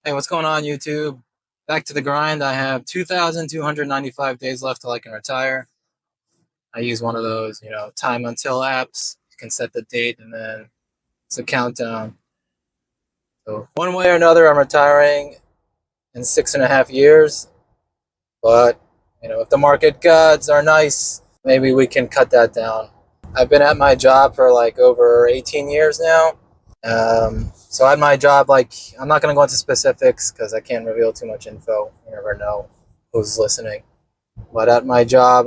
Hey, what's going on, YouTube? Back to the grind. I have 2,295 days left till I can retire. I use one of those, time until apps. You can set the date and then it's a countdown. So, one way or another, I'm retiring in 6.5 years. But, if the market gods are nice, maybe we can cut that down. I've been at my job for like over 18 years now. So at my job, like, I'm not going to go into specifics because I can't reveal too much info. You never know who's listening. But at my job,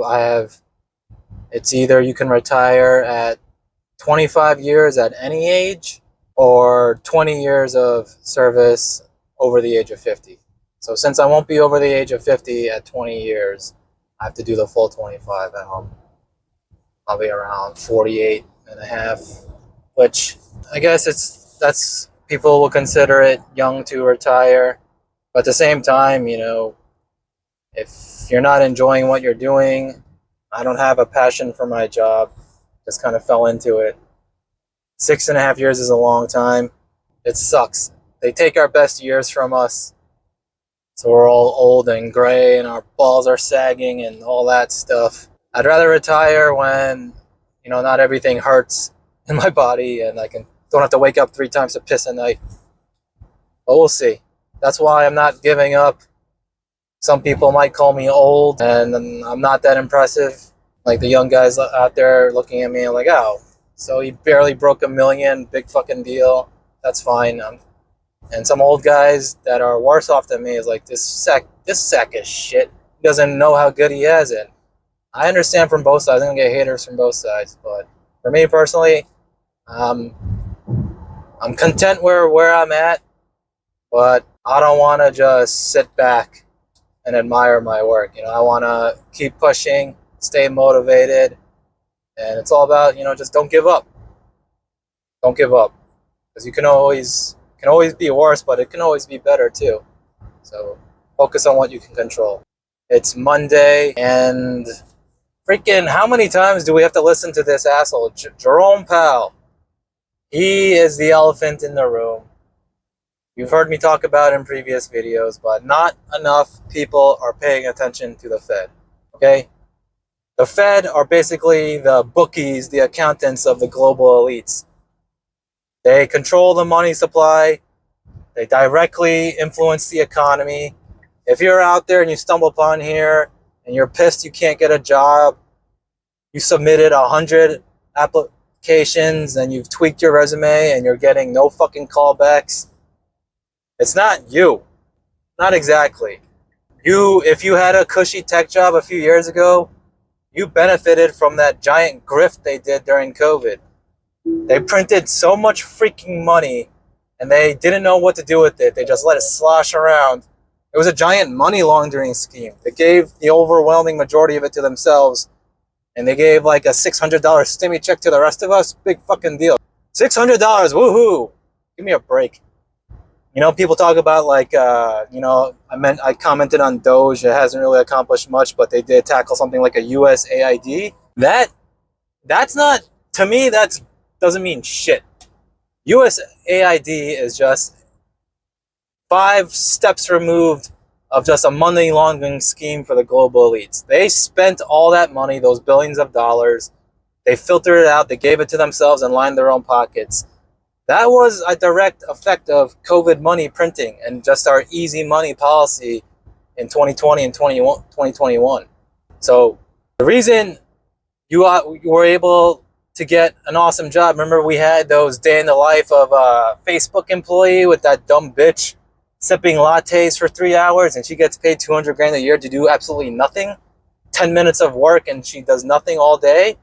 it's either you can retire at 25 years at any age or 20 years of service over the age of 50. So since I won't be over the age of 50 at 20 years, I have to do the full 25 at home. I'll be around 48 and a half, which I guess that's people will consider it young to retire. But at the same time, if you're not enjoying what you're doing, I don't have a passion for my job. Just kind of fell into it. 6.5 years is a long time. It sucks. They take our best years from us. So we're all old and gray and our balls are sagging and all that stuff. I'd rather retire when, not everything hurts in my body and don't have to wake up 3 times to piss a night. But we'll see. That's why I'm not giving up. Some people might call me old, and I'm not that impressive. Like the young guys out there looking at me like, oh, so he barely broke 1 million, big fucking deal. That's fine. And some old guys that are worse off than me is like, this sack is shit. He doesn't know how good he has it. I understand from both sides. I'm gonna get haters from both sides, but for me personally, I'm content where I'm at. But I don't want to just sit back and admire my work. I want to keep pushing, stay motivated, and it's all about just don't give up. Don't give up, because you can always be worse, but it can always be better too. So focus on what you can control. It's Monday, and freaking how many times do we have to listen to this asshole, Jerome Powell? He is the elephant in the room. You've heard me talk about it in previous videos, but not enough people are paying attention to the Fed. Okay? The Fed are basically the bookies, the accountants of the global elites. They control the money supply. They directly influence the economy. If you're out there and you stumble upon here and you're pissed you can't get a job, you submitted 100 applications and you've tweaked your resume and you're getting no fucking callbacks, it's not you. Not exactly. If you had a cushy tech job a few years ago, you benefited from that giant grift they did during COVID. They printed so much freaking money and they didn't know what to do with it. They just let it slosh around. It was a giant money laundering scheme. They gave the overwhelming majority of it to themselves, and they gave like a $600 stimmy check to the rest of us. Big fucking deal. $600, woohoo! Give me a break. People talk about I commented on Doge. It hasn't really accomplished much, but they did tackle something like a USAID. That's not, to me, that doesn't mean shit. USAID is just 5 steps removed of just a money laundering scheme for the global elites. They spent all that money, those billions of dollars. They filtered it out. They gave it to themselves and lined their own pockets. That was a direct effect of COVID money printing and just our easy money policy in 2020 and 2021. So the reason you were able to get an awesome job, remember we had those day in the life of a Facebook employee with that dumb bitch sipping lattes for 3 hours and she gets paid 200 grand a year to do absolutely nothing, 10 minutes of work and she does nothing all day.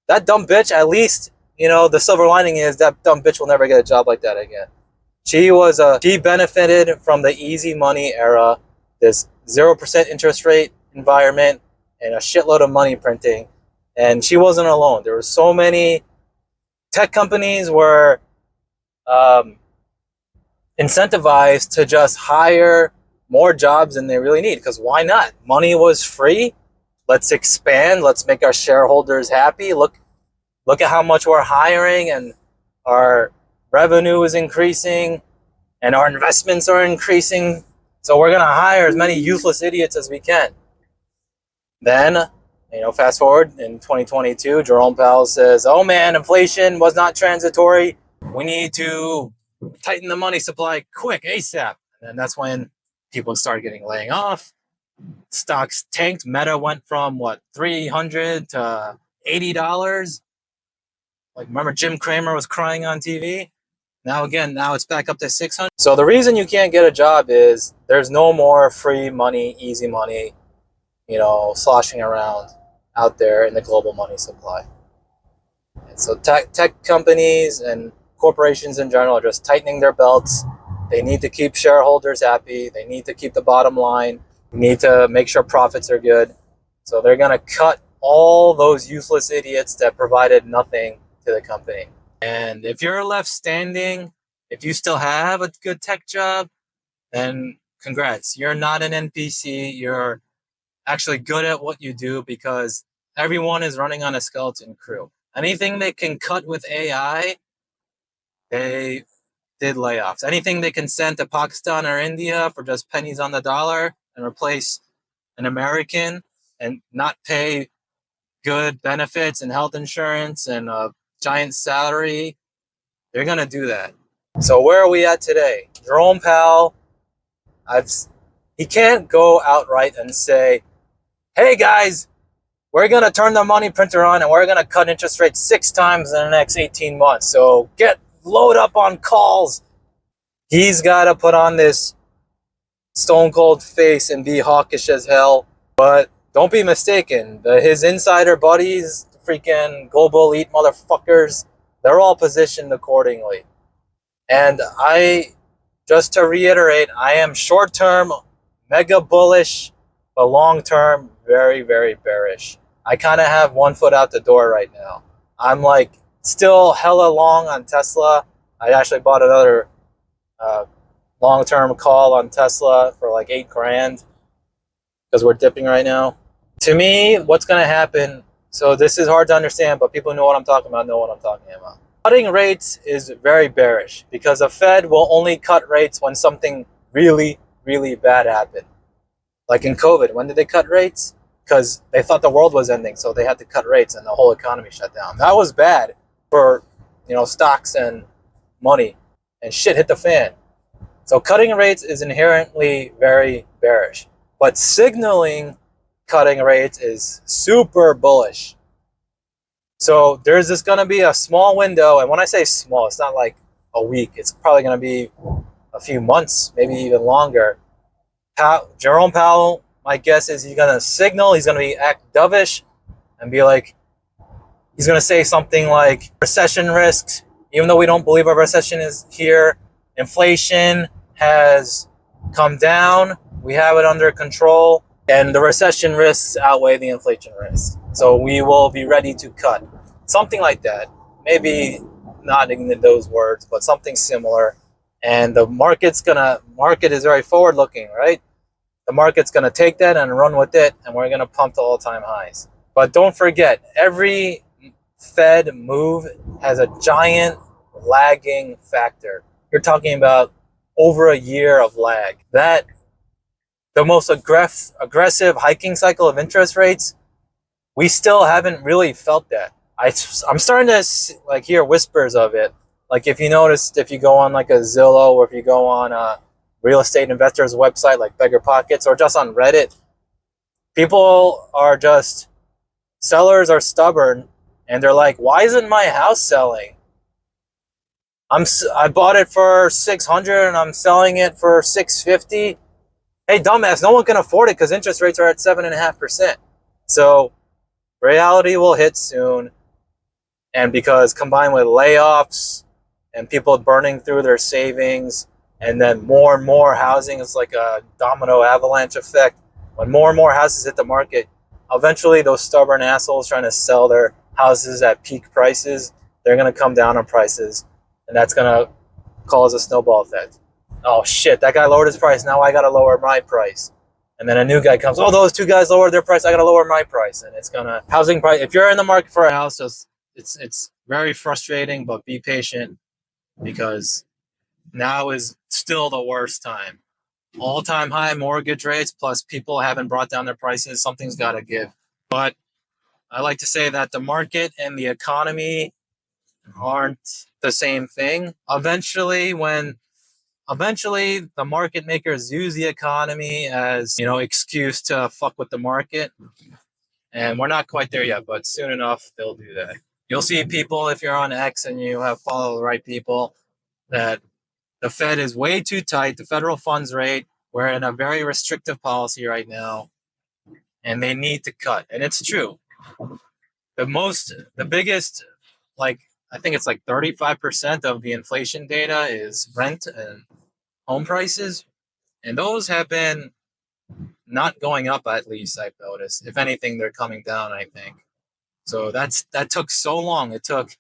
That dumb bitch, at least, the silver lining is that dumb bitch will never get a job like that again. She benefited from the easy money era, this 0% interest rate environment, and a shitload of money printing. And she wasn't alone. There were so many tech companies were incentivized to just hire more jobs than they really need. Because why not? Money was free. Let's expand. Let's make our shareholders happy. Look at how much we're hiring and our revenue is increasing and our investments are increasing. So we're going to hire as many useless idiots as we can. Then, fast forward in 2022, Jerome Powell says, oh man, inflation was not transitory. We need to tighten the money supply quick, ASAP. And that's when people started laying off. Stocks tanked. Meta went from $300 to $80. Like, remember Jim Cramer was crying on TV? Now it's back up to 600. So the reason you can't get a job is there's no more free money, easy money, sloshing around out there in the global money supply. And so tech companies and corporations in general are just tightening their belts. They need to keep shareholders happy. They need to keep the bottom line. They need to make sure profits are good. So they're going to cut all those useless idiots that provided nothing to the company. And if you're left standing, if you still have a good tech job, then congrats. You're not an NPC. You're actually good at what you do, because everyone is running on a skeleton crew. Anything they can cut with AI, they did layoffs. Anything they can send to Pakistan or India for just pennies on the dollar and replace an American and not pay good benefits and health insurance and a giant salary, they're going to do that. So where are we at today? Jerome Powell, he can't go outright and say, hey guys, we're going to turn the money printer on and we're going to cut interest rates 6 times in the next 18 months. So load up on calls. He's got to put on this stone cold face and be hawkish as hell. But don't be mistaken. His insider buddies, freaking global elite motherfuckers, they're all positioned accordingly. And just to reiterate, I am short-term mega bullish, but long-term very, very bearish. I kind of have one foot out the door right now. I'm still hella long on Tesla. I actually bought another long-term call on Tesla for $8,000 because we're dipping right now. To me, what's going to happen, so this is hard to understand, but people who know what I'm talking about know what I'm talking about. Cutting rates is very bearish because the Fed will only cut rates when something really, really bad happened. Like in COVID, when did they cut rates? Because they thought the world was ending, so they had to cut rates and the whole economy shut down. That was bad for stocks and money, and shit hit the fan. So cutting rates is inherently very bearish, but signaling cutting rates is super bullish. So there's just going to be a small window, and when I say small, it's not like a week. It's probably going to be a few months, maybe even longer. Jerome Powell, my guess is he's going to signal, he's going to act dovish and be he's going to say something like recession risks, even though we don't believe a recession is here. Inflation has come down. We have it under control. And the recession risks outweigh the inflation risks. So we will be ready to cut. Something like that. Maybe not in those words, but something similar. And the market is very forward looking, right? The market's going to take that and run with it, and we're going to pump to all-time highs. But don't forget, every Fed move has a giant lagging factor. You're talking about over a year of lag. That the most aggressive hiking cycle of interest rates, we still haven't really felt that. I'm starting to hear whispers of it. If you noticed, if you go on a Zillow, or if you go on a real estate investors website like Beggar Pockets, or just on Reddit, sellers are stubborn, and they're like, why isn't my house selling? I bought it for $600 and I'm selling it for $650. Hey, dumbass, no one can afford it because interest rates are at 7.5%. So reality will hit soon. And because combined with layoffs and people burning through their savings, and then more and more housing, is like a domino avalanche effect. When more and more houses hit the market, eventually those stubborn assholes trying to sell their houses at peak prices, they're going to come down on prices. And that's going to cause a snowball effect. Oh shit, that guy lowered his price, now I got to lower my price. And then a new guy comes, oh, those two guys lowered their price, I got to lower my price. And it's going to, housing price, if you're in the market for a house, it's very frustrating, but be patient, because now is still the worst time. All-time high mortgage rates, plus people haven't brought down their prices. Something's got to give. But I like to say that the market and the economy aren't the same thing. Eventually the market makers use the economy as, excuse to fuck with the market. And we're not quite there yet, but soon enough they'll do that. You'll see people, if you're on X and you have followed the right people, that the Fed is way too tight. The federal funds rate, we're in a very restrictive policy right now, and they need to cut. And it's true. The biggest, like, I think it's like 35% of the inflation data is rent and home prices. And those have been not going up, at least I've noticed. If anything, they're coming down, I think. So that took so long. It took,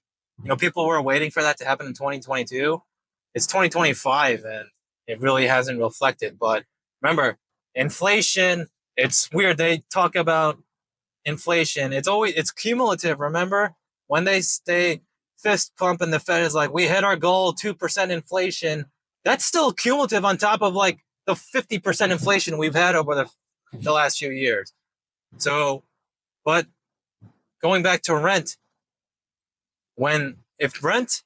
people were waiting for that to happen in 2022. It's 2025 and it really hasn't reflected. But remember, inflation, it's weird. They talk about inflation. It's cumulative. Remember when they stay fist pump and the Fed is like, we hit our goal, 2% inflation. That's still cumulative on top of like the 50% inflation we've had over the last few years. So, but going back to rent, if rent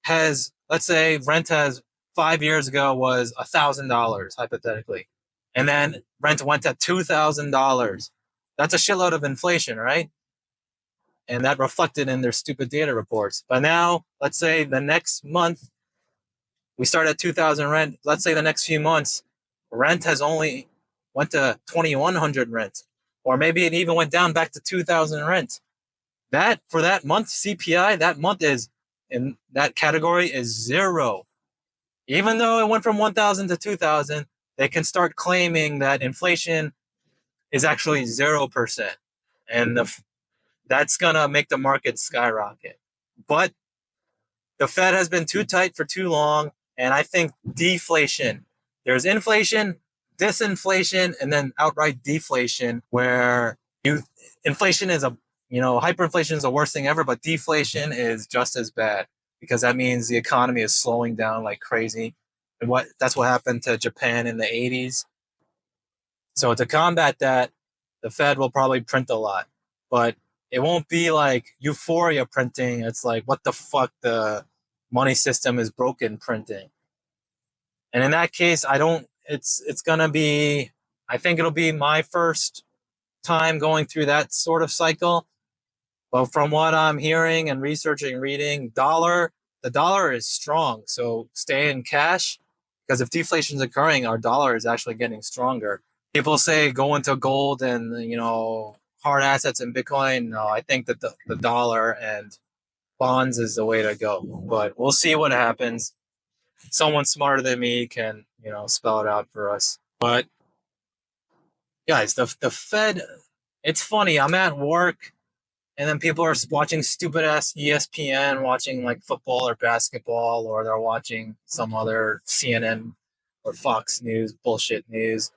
has, let's say rent has 5 years ago was $1,000 hypothetically, and then rent went to $2,000. That's a shitload of inflation, right? And that reflected in their stupid data reports. But now, let's say the next month, we start at 2,000 rent. Let's say the next few months, rent has only went to 2,100 rent, or maybe it even went down back to 2,000 rent. That for that month CPI, that month is in that category is zero. Even though it went from 1,000 to 2,000, they can start claiming that inflation is actually 0%, and that's gonna make the market skyrocket. But the Fed has been too tight for too long, and I think deflation. There's inflation, disinflation, and then outright deflation, where inflation is hyperinflation is the worst thing ever, but deflation is just as bad, because that means the economy is slowing down like crazy. And that's what happened to Japan in the 80s. So to combat that, the Fed will probably print a lot, but it won't be like euphoria printing. It's like, what the fuck, the money system is broken printing. And in that case, it's gonna be, I think it'll be my first time going through that sort of cycle. But from what I'm hearing and researching, reading, the dollar is strong. So stay in cash, because if deflation is occurring, our dollar is actually getting stronger. People say go into gold and, hard assets and Bitcoin. No, I think that the dollar and bonds is the way to go. But we'll see what happens. Someone smarter than me can, spell it out for us. But guys, the Fed, it's funny. I'm at work, and then people are watching stupid ass ESPN, watching like football or basketball, or they're watching some other CNN or Fox News bullshit news.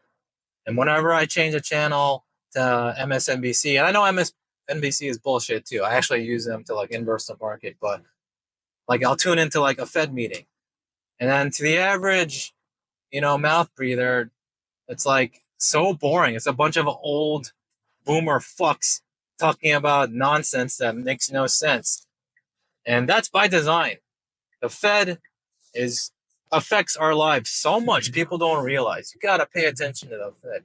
And whenever I change a channel to MSNBC, and I know MSNBC is bullshit too. I actually use them to like inverse the market, but like I'll tune into like a Fed meeting, and then to the average, mouth breather, it's like so boring. It's a bunch of old boomer fucks talking about nonsense that makes no sense. And that's by design. The Fed affects our lives so much people don't realize. You got to pay attention to the Fed.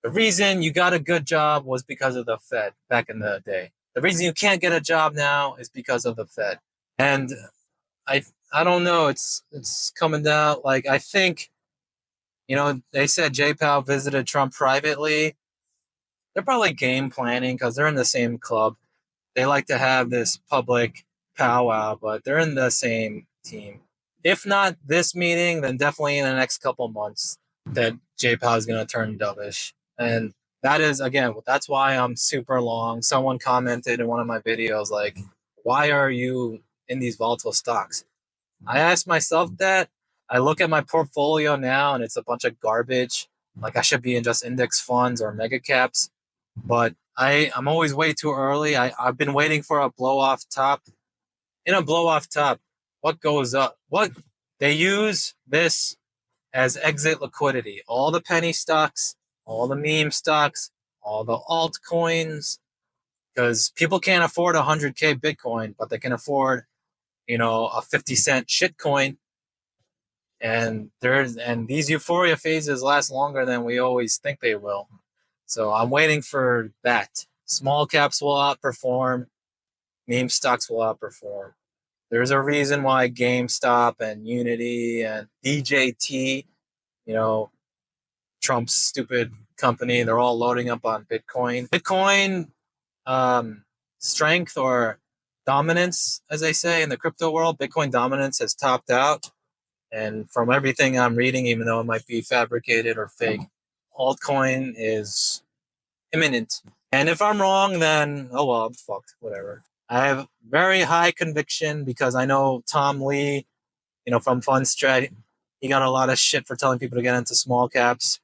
The reason you got a good job was because of the Fed back in the day. The reason you can't get a job now is because of the Fed. And I don't know, it's coming down. Like, I think, they said Jay Powell visited Trump privately. They're probably game planning, because they're in the same club. They like to have this public powwow, but they're in the same team. If not this meeting, then definitely in the next couple months that Jay Powell is going to turn dovish. And that is, again, that's why I'm super long. Someone commented in one of my videos, like, why are you in these volatile stocks? I asked myself that. I look at my portfolio now, and it's a bunch of garbage. Like, I should be in just index funds or mega caps. But I'm always way too early. I've been waiting for a blow-off top. In a blow-off top, what goes up? They use this as exit liquidity. All the penny stocks, all the meme stocks, all the altcoins, because people can't afford 100K Bitcoin, but they can afford, a 50-cent shitcoin. And these euphoria phases last longer than we always think they will. So I'm waiting for that. Small caps will outperform, meme stocks will outperform. There's a reason why GameStop and Unity and DJT, Trump's stupid company, they're all loading up on Bitcoin. Bitcoin strength or dominance, as they say in the crypto world, Bitcoin dominance has topped out. And from everything I'm reading, even though it might be fabricated or fake, altcoin is imminent. And if I'm wrong, then, oh well, I'm fucked, whatever. I have very high conviction because I know Tom Lee, from Fundstrat, he got a lot of shit for telling people to get into small caps.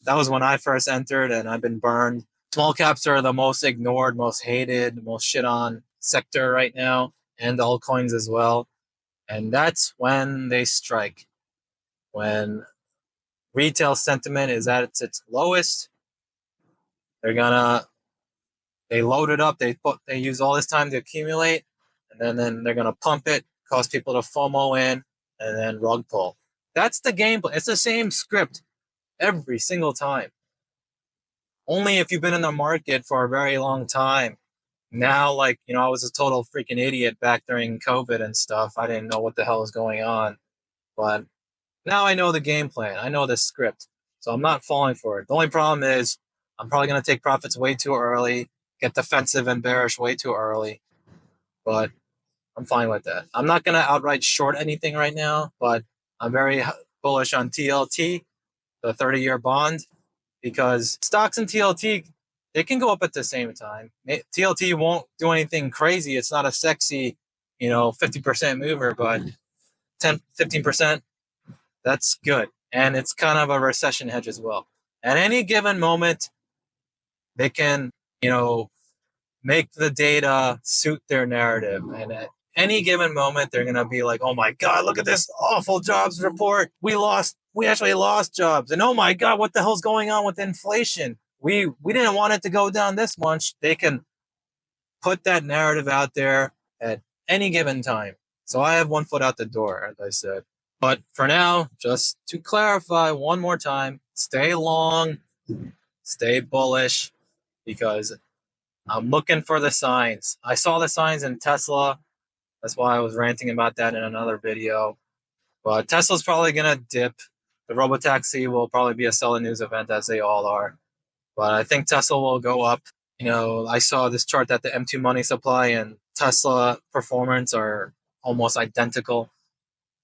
That was when I first entered, and I've been burned. Small caps are the most ignored, most hated, most shit on sector right now, and altcoins as well. And that's when they strike. When retail sentiment is at its lowest, they load it up. They use all this time to accumulate, and then they're gonna pump it, cause people to FOMO in, and then rug pull. That's the game plan. It's the same script every single time. Only if you've been in the market for a very long time. Now, I was a total freaking idiot back during COVID and stuff. I didn't know what the hell was going on. But now I know the game plan. I know the script. So I'm not falling for it. The only problem is I'm probably going to take profits way too early, get defensive and bearish way too early. But I'm fine with that. I'm not going to outright short anything right now, but I'm very bullish on TLT, the 30-year bond, because stocks and TLT, they can go up at the same time. TLT won't do anything crazy. It's not a sexy, 50% mover, but 10, 15%, that's good. And it's kind of a recession hedge as well. At any given moment, they can, make the data suit their narrative. And at any given moment, they're going to be like, oh my God, look at this awful jobs report. We actually lost jobs. And oh my God, what the hell's going on with inflation? We didn't want it to go down this much. They can put that narrative out there at any given time. So I have one foot out the door, as I said. But for now, just to clarify one more time, stay long, stay bullish, because I'm looking for the signs. I saw the signs in Tesla. That's why I was ranting about that in another video. But Tesla's probably going to dip. The robotaxi will probably be a sell news event, as they all are. But I think Tesla will go up. I saw this chart that the M2 money supply and Tesla performance are almost identical.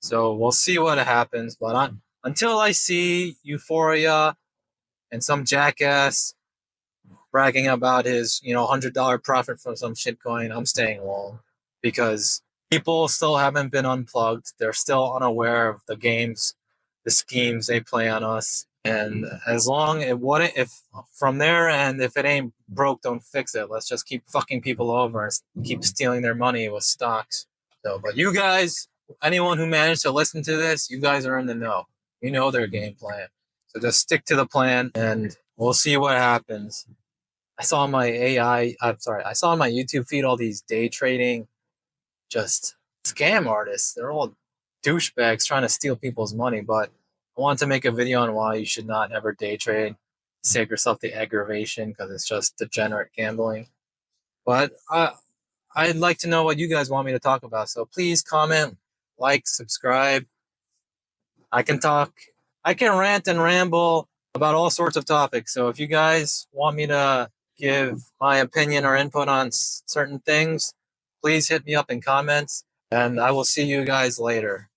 So we'll see what happens. But until I see euphoria and some jackass bragging about his, $100 profit from some shitcoin, I'm staying long, because people still haven't been unplugged. They're still unaware of the games, the schemes they play on us. And as long if from there, and if it ain't broke, don't fix it. Let's just keep fucking people over and keep stealing their money with stocks. So, but you guys, anyone who managed to listen to this, you guys are in the know. You know their game plan. So just stick to the plan, and we'll see what happens. I saw on my YouTube feed all these day trading, just scam artists. They're all douchebags trying to steal people's money. But I wanted to make a video on why you should not ever day trade. Save yourself the aggravation, because it's just degenerate gambling. But I'd like to know what you guys want me to talk about. So please comment, like, subscribe. I can rant and ramble about all sorts of topics. So if you guys want me to give my opinion or input on certain things, please hit me up in comments, and I will see you guys later.